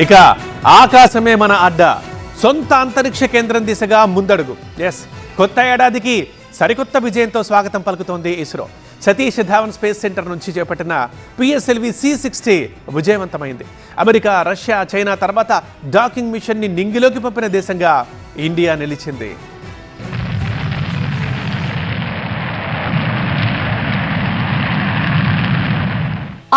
ఇక ఆకాశమే మన అడ్డ, సొంత అంతరిక్ష కేంద్రం దిశగా ముందడుగు. కొత్త ఏడాదికి సరికొత్త విజయంతో స్వాగతం పలుకుతోంది ఇస్రో. సతీష్ ధావన్ స్పేస్ సెంటర్ నుంచి చేపట్టిన PSLV C60 విజయవంతమైంది. అమెరికా, రష్యా, చైనా తర్వాత డాకింగ్ మిషన్ ని నింగిలోకి పంపిన దేశంగా ఇండియా నిలిచింది.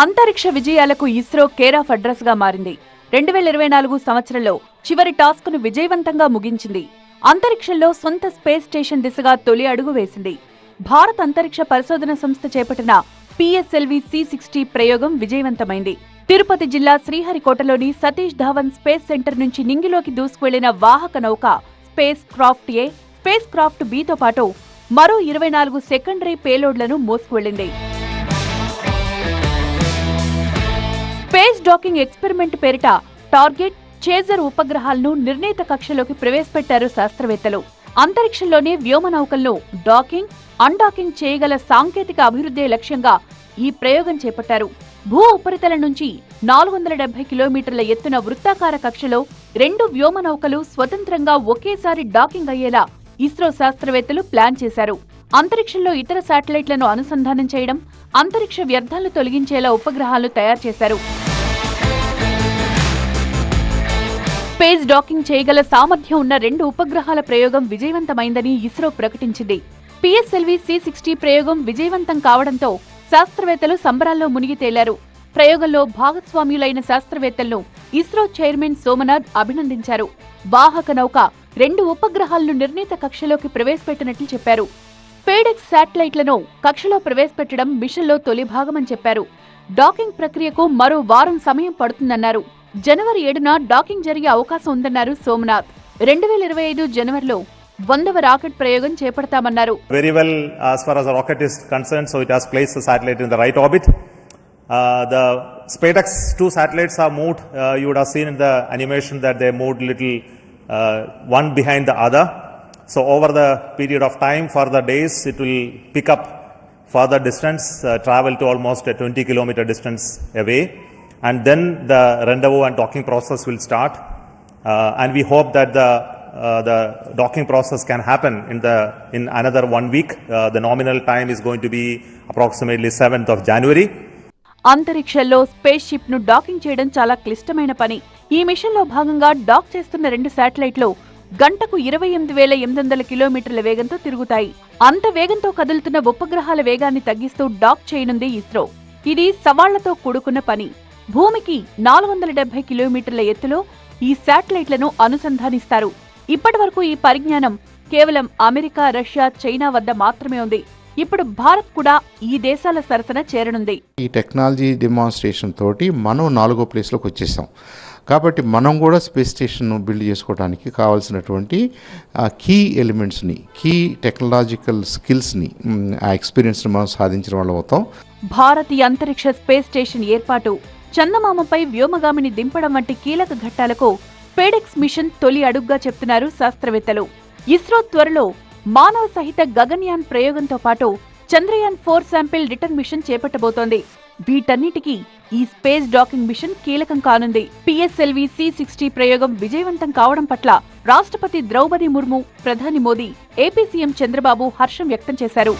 అంతరిక్ష విజయాలకు ఇస్రో కేర్ ఆఫ్ అడ్రస్ గా మారింది. 2024 సంవత్సరంలో చివరి టాస్క్ ను విజయవంతంగా ముగించింది. అంతరిక్షంలో సొంత స్పేస్ స్టేషన్ దిశగా తొలి అడుగు వేసింది. భారత అంతరిక్ష పరిశోధన సంస్థ చేపట్టిన PSLV C60 ప్రయోగం విజయవంతమైంది. తిరుపతి జిల్లా శ్రీహరికోటలోని సతీష్ ధావన్ స్పేస్ సెంటర్ నుంచి నింగిలోకి దూసుకువెళ్లిన వాహక నౌక spacecraft A, spacecraft Bతో పాటు మరో 24 సెకండరీ పేలోడ్లను మోసుకువెళ్లింది. స్పేస్ డాకింగ్ ఎక్స్పెరిమెంట్ పేరిట టార్గెట్, చేజర్ ఉపగ్రహాలను నిర్ణీత కక్షలోకి ప్రవేశపెట్టారు శాస్త్రవేత్తలు. అంతరిక్షంలోనే వ్యోమనౌకలను డాకింగ్, అన్డాకింగ్ చేయగల సాంకేతిక అభివృద్ధి లక్ష్యంగా ఈ ప్రయోగం చేపట్టారు. భూ ఉపరితలం నుంచి 470 కిలోమీటర్ల ఎత్తున వృత్తాకార కక్షలో 2 వ్యోమనౌకలు స్వతంత్రంగా ఒకేసారి డాకింగ్ అయ్యేలా ఇస్రో శాస్త్రవేత్తలు ప్లాన్ చేశారు. అంతరిక్షంలో ఇతర శాటిలైట్లను అనుసంధానం చేయడం, అంతరిక్ష వ్యర్థాలను తొలగించేలా ఉపగ్రహాలను తయారు చేశారు. స్పేస్ డాకింగ్ చేయగల సామర్థ్యం ఉన్న 2 ఉపగ్రహాల ప్రయోగం విజయవంతమైందని ఇస్రో ప్రకటించింది. PSLV C60 ప్రయోగం విజయవంతం కావడంతో శాస్త్రవేత్తలు సంబరాల్లో మునిగి తేలారు. ప్రయోగంలో భాగస్వామ్యులైన శాస్త్రవేత్తలను ఇస్రో చైర్మన్ సోమనాథ్ అభినందించారు. వాహక నౌక 2 ఉపగ్రహాలను నిర్ణీత కక్షలోకి ప్రవేశపెట్టినట్లు చెప్పారు. స్పేడెక్స్ శాటిలైట్లను కక్షలో ప్రవేశపెట్టడం మిషన్లో తొలి భాగమని చెప్పారు. డాకింగ్ ప్రక్రియకు మరో వారం సమయం పడుతుందన్నారు. జనవరి 7న డాకింగ్ జరిగే అవకాశం ఉందన్నారు సోమనాథ్. 2025 జనవరిలో 100వ రాకెట్ ప్రయోగం చేపడతామన్నారు. Very well as far as the rocket is concerned, so it has placed the satellite in the right orbit. The SpaceX 2 satellites are moved. You would have seen in the animation that they moved little one behind the other. So over the period of time, for the days, it will pick up further distance, travel to almost a 20-kilometer distance away. And then the rendezvous and docking process will start, and we hope that the docking process can happen in another 1 week. The nominal time is going to be approximately 7th of January. అంతరిక్షంలో space ship ను docking చేయడం చాలా క్లిష్టమైన పని. ఈ machine లో భాగంగా dock చేస్తున్న 2 శాటిలైట్లు గంటకు 28,800 కిలోమీటర్ల వేగంతో తిరుగుతాయి. అంత వేగంతో కదులుతున్న ఉపగ్రహాల వేగాన్ని తగ్గిస్తూ డాక్ చేయనుంది ఇస్రో. ఇది సవాళ్లతో కూడుకున్న పని. భూమికి 470 కిలోమీటర్ల ఎత్తులో ఈ శాటిలైట్లను అనుసంధానిస్తారు. ఇప్పటివరకు ఈ పరిజ్ఞానం కేవలం అమెరికా, రష్యా, చైనా వద్ద మాత్రమే ఉంది. ఇప్పుడు భారత్ కూడా ఈ దేశాల సరసన చేరనుంది. ఈ టెక్నాలజీ డెమాన్స్ట్రేషన్ తోటి మనం 4వ ప్లేస్లోకి వచ్చేసాం. కాబట్టి మనం కూడా స్పేస్ స్టేషన్ను బిల్డ్ చేసుకోవడానికి కావాల్సినటువంటి కీ ఎలిమెంట్స్ని, కీ టెక్నాలజికల్ స్కిల్స్ని, ఆ ఎక్స్పీరియన్స్ని మనం సాధించిన వాళ్ళం అవుతాం. భారతీయ అంతరిక్ష స్పేస్ స్టేషన్ ఏర్పాటు, చందమామపై వ్యోమగామిని దింపడం వంటి కీలక ఘట్టాలకు స్పేడెక్స్ మిషన్ తొలి అడుగ్గా చెప్తున్నారు శాస్త్రవేత్తలు. ఇస్రో త్వరలో మానవ సహిత గగన్యాన్ ప్రయోగంతో పాటు చంద్రయాన్ 4 శాంపిల్ రిటర్న్ మిషన్ చేపట్టబోతోంది. వీటన్నిటికీ ఈ స్పేస్ డాకింగ్ మిషన్ కీలకం కానుంది. PSLV C60 ప్రయోగం విజయవంతం కావడం పట్ల రాష్ట్రపతి ద్రౌపది ముర్ము, ప్రధాని మోదీ, ఏపీ సీఎం చంద్రబాబు హర్షం వ్యక్తం చేశారు.